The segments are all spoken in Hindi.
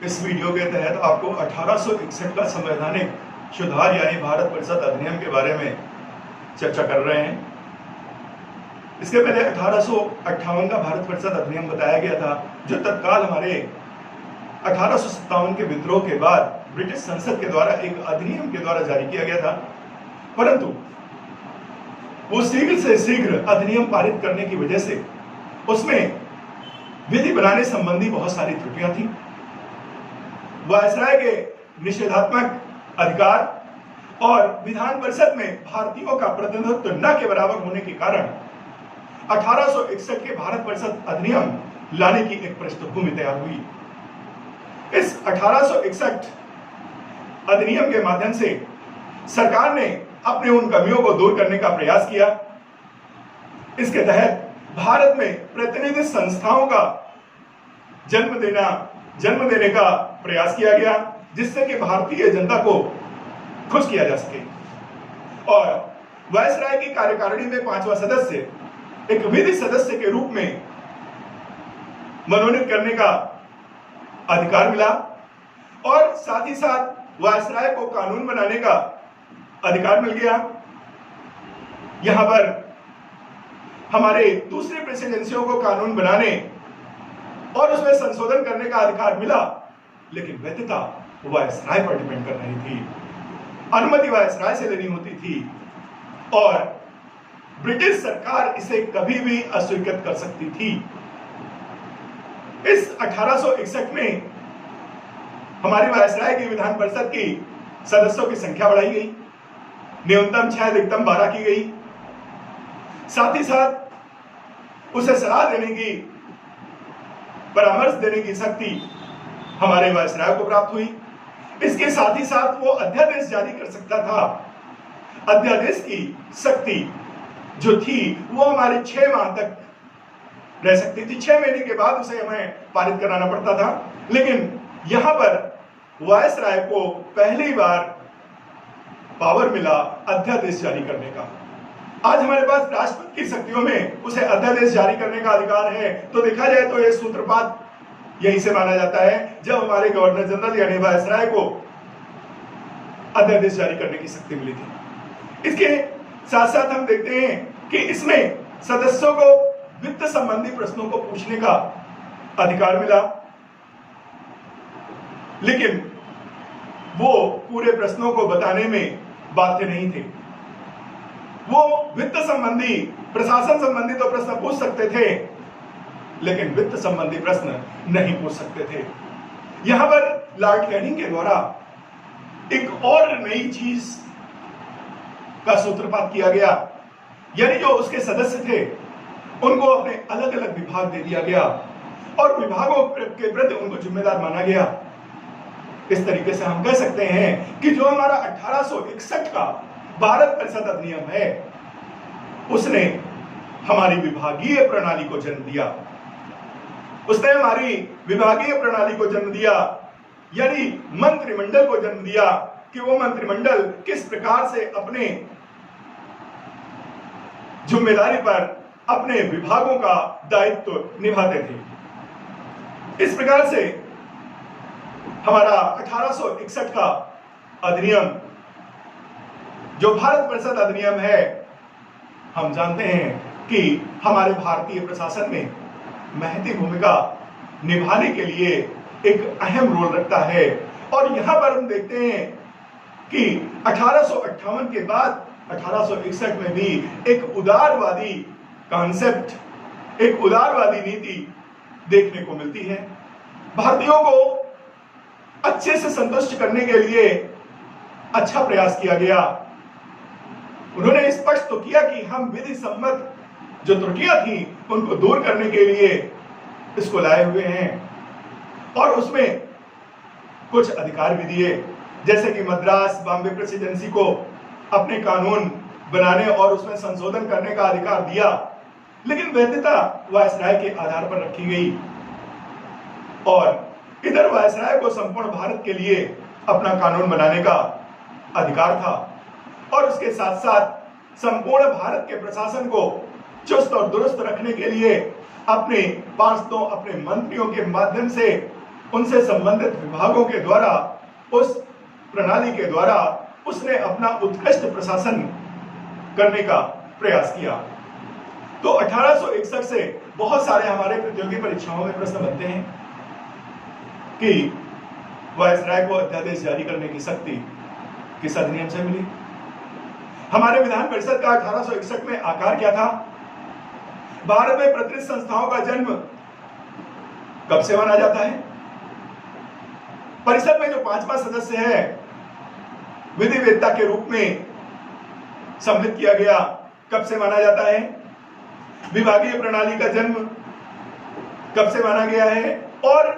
इस वीडियो के तहत आपको 1861 का संवैधानिक सुधार यानी भारत परिषद अधिनियम के बारे में चर्चा कर रहे हैं। इसके पहले 1858 का भारत परिषद अधिनियम बताया गया था, जो तत्काल हमारे 1857 के विद्रोह के बाद ब्रिटिश संसद के द्वारा एक अधिनियम के द्वारा जारी किया गया था। परंतु वो शीघ्र से शीघ्र अधिनियम पारित करने की वजह से उसमें विधि बनाने संबंधी बहुत सारी त्रुटियां थी। वायसराय के निषेधात्मक अधिकार और विधान परिषद में भारतीयों का प्रतिनिधित्व न के बराबर होने के कारण 1861 के भारत परिषद अधिनियम लाने की एक पृष्ठभूमि तैयार हुई। इस 1861 अधिनियम के माध्यम से सरकार ने अपने उन कमियों को दूर करने का प्रयास किया। इसके तहत भारत में प्रतिनिधि संस्थाओं का जन्म देने का प्रयास किया गया, जिससे कि भारतीय जनता को खुश किया जा सके। और वायसराय की कार्यकारिणी में 5वां सदस्य एक विधि सदस्य के रूप में मनोनीत करने का अधिकार मिला और साथ ही साथ वायसराय को कानून बनाने का अधिकार मिल गया। यहां पर हमारे दूसरे प्रेसिडेंसियों को कानून बनाने और उसमें संशोधन करने का अधिकार मिला, लेकिन वैधता वायसराय पर डिपेंड कर रही थी। अनुमति वायसराय से लेनी होती थी और ब्रिटिश सरकार इसे कभी भी अस्वीकृत कर सकती थी। इस 1861 में हमारी वायसराय की विधान परिषद की सदस्यों की संख्या बढ़ाई गई, न्यूनतम 6 अधिकतम 12 की गई। साथ ही साथ उसे सलाह देने की, परामर्श देने की शक्ति हमारे वायसराय को प्राप्त हुई। इसके साथ ही साथ वो अध्यादेश जारी कर सकता था। अध्यादेश की शक्ति जो थी वो हमारे 6 माह तक रह सकती थी। 6 महीने के बाद उसे हमें पारित कराना पड़ता था। लेकिन यहां पर वायसराय को पहली बार पावर मिला अध्यादेश जारी करने का। आज हमारे पास राष्ट्रपति की शक्तियों में उसे अध्यादेश जारी करने का अधिकार है। तो देखा जाए तो यह सूत्रपात यहीं से माना जाता है, जब हमारे गवर्नर जनरल यानी वायसराय को अध्यादेश जारी करने की शक्ति मिली थी। इसके साथ साथ हम देखते हैं कि इसमें सदस्यों को वित्त संबंधी प्रश्नों को पूछने का अधिकार मिला, लेकिन वो पूरे प्रश्नों को बताने में बाध्य नहीं थे। वो वित्त संबंधी, प्रशासन संबंधी तो प्रश्न पूछ सकते थे, लेकिन वित्त संबंधी प्रश्न नहीं पूछ सकते थे। यहां पर लॉर्ड कैनिंग के द्वारा एक और नई चीज का सूत्रपात किया गया, यानी जो उसके सदस्य थे उनको अपने अलग अलग विभाग दे दिया गया और विभागों के प्रति उनको जिम्मेदार माना गया। इस तरीके से हम कह सकते हैं कि जो हमारा 1861 का भारत परिषद अधिनियम है, उसने हमारी विभागीय प्रणाली को जन्म दिया। उसने हमारी विभागीय प्रणाली को जन्म दिया, यानी मंत्रिमंडल को जन्म दिया कि वो मंत्रिमंडल किस प्रकार से अपने जिम्मेदारी पर अपने विभागों का दायित्व निभाते थे। इस प्रकार से हमारा 1861 का अधिनियम जो भारत परिषद अधिनियम है, हम जानते हैं कि हमारे भारतीय प्रशासन में महती भूमिका निभाने के लिए एक अहम रोल रखता है। और यहां पर हम देखते हैं कि 1858 के बाद 1861 में भी एक उदारवादी कॉन्सेप्ट, एक उदारवादी नीति देखने को मिलती है। भारतीयों को अच्छे से संतुष्ट करने के लिए अच्छा प्रयास किया गया। उन्होंने स्पष्ट तो किया कि हम विधि सम्मत जो त्रुटियां थी उनको दूर करने के लिए इसको लाए हुए हैं और उसमें कुछ अधिकार भी दिए, जैसे कि मद्रास बॉम्बे प्रेसिडेंसी को अपने कानून बनाने और उसमें संशोधन करने का अधिकार दिया, लेकिन वैधता वायसराय के आधार पर रखी गई। और इधर वायसराय को संपूर्ण भारत के लिए अपना कानून बनाने का अधिकार था और उसके साथ साथ संपूर्ण भारत के प्रशासन को चुस्त और दुरुस्त रखने के लिए अपने पार्षदों, अपने मंत्रियों के माध्यम से उनसे संबंधित विभागों के द्वारा, उस प्रणाली के द्वारा उसने अपना उत्कृष्ट प्रशासन करने का प्रयास किया। तो 1861 से बहुत सारे हमारे प्रतियोगी परीक्षाओं में प्रश्न बनते हैं कि वायसराय को अध्यादेश जारी करने की शक्ति किस अधिनियम से मिली। हमारे विधान परिषद का 1861 में आकार क्या था। भारत में प्रतिष्ठित संस्थाओं का जन्म कब से माना जाता है। परिषद में जो 5वां सदस्य है विधि वेत्ता के रूप में सम्मिलित किया गया, कब से माना जाता है। विभागीय प्रणाली का जन्म कब से माना गया है। और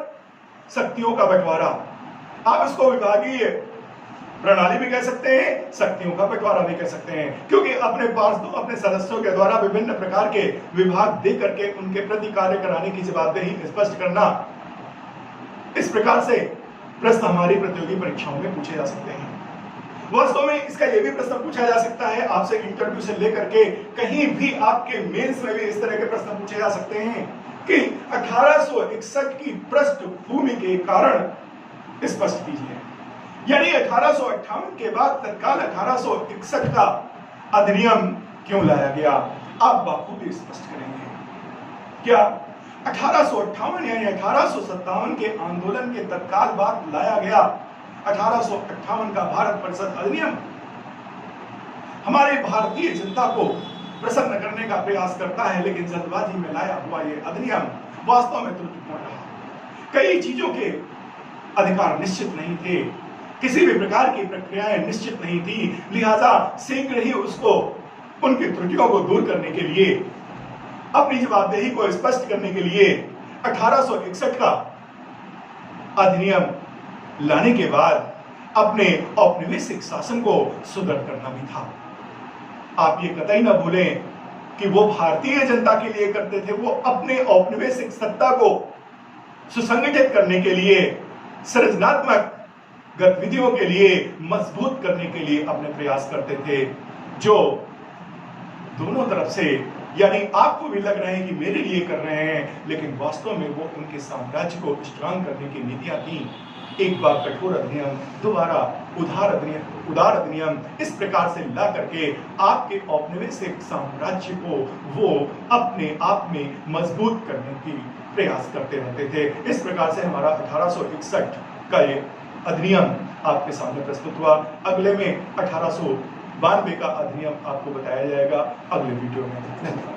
शक्तियों का बंटवारा, आप इसको विभागीय प्रणाली भी कह सकते हैं, शक्तियों का बंटवारा भी कह सकते हैं, क्योंकि अपने पार्षदों, अपने सदस्यों के द्वारा विभिन्न प्रकार के विभाग दे करके उनके प्रति कार्य कराने की जवाबदेही स्पष्ट करना। इस प्रकार से प्रश्न हमारी प्रतियोगी परीक्षाओं में पूछे जा सकते हैं। वास्तव में इसका यह भी प्रश्न पूछा जा सकता है आपसे, इंटरव्यू से लेकर के कहीं भी आपके मेंस में भी इस तरह के प्रश्न पूछे जा सकते हैं कि 1861 की पृष्ठभूमि के कारण स्पष्ट कीजिए। यानी 1858 के बाद तत्काल 1861 का अधिनियम क्यों लाया गया, आप बखूबी स्पष्ट करेंगे। क्या 1858 यानी 1857 के आंदोलन के तत्काल बाद लाया गया 1858 का भारत परिषद अधिनियम हमारे भारतीय जनता को प्रसन्न करने का प्रयास करता है, लेकिन जल्दबाजी में लाया हुआ यह अधिनियम वास्तव में त्रुटिपूर्ण रहा। कई चीजों के अधिकार निश्चित नहीं थे, किसी भी प्रकार की प्रक्रियाएं निश्चित नहीं थी, लिहाजा शीघ्र ही उसको उनकी त्रुटियों को दूर करने के लिए, अपनी जवाबदेही को स्पष्ट करने के लिए 1861 का अधिनियम लाने के बाद अपने औपनिवेशिक शासन को सुदृढ़ करना भी था। आप ये कतई ना भूलें कि वो भारतीय जनता के लिए करते थे, वो अपने औपनिवेशिक सत्ता को सुसंगठित करने के लिए, सृजनात्मक गतिविधियों के लिए, मजबूत करने के लिए अपने प्रयास करते थे, जो दोनों तरफ से, यानी आपको भी लग रहे हैं कि मेरे लिए कर रहे हैं, लेकिन वास्तव में वो उनके साम्राज्य को स्ट्रांग करने की नीतियां थी। एक बार कठोर अधिनियम, दोबारा उदार अधिनियम, इस प्रकार से ला करके आपके औपनिवेशिक साम्राज्य को वो अपने आप में मजबूत करने की प्रयास करते रहते थे। इस प्रकार से हमारा 1861 का ये अधिनियम आपके सामने प्रस्तुत हुआ। अगले में 1892 का अधिनियम आपको बताया जाएगा अगले वीडियो में। धन्यवाद।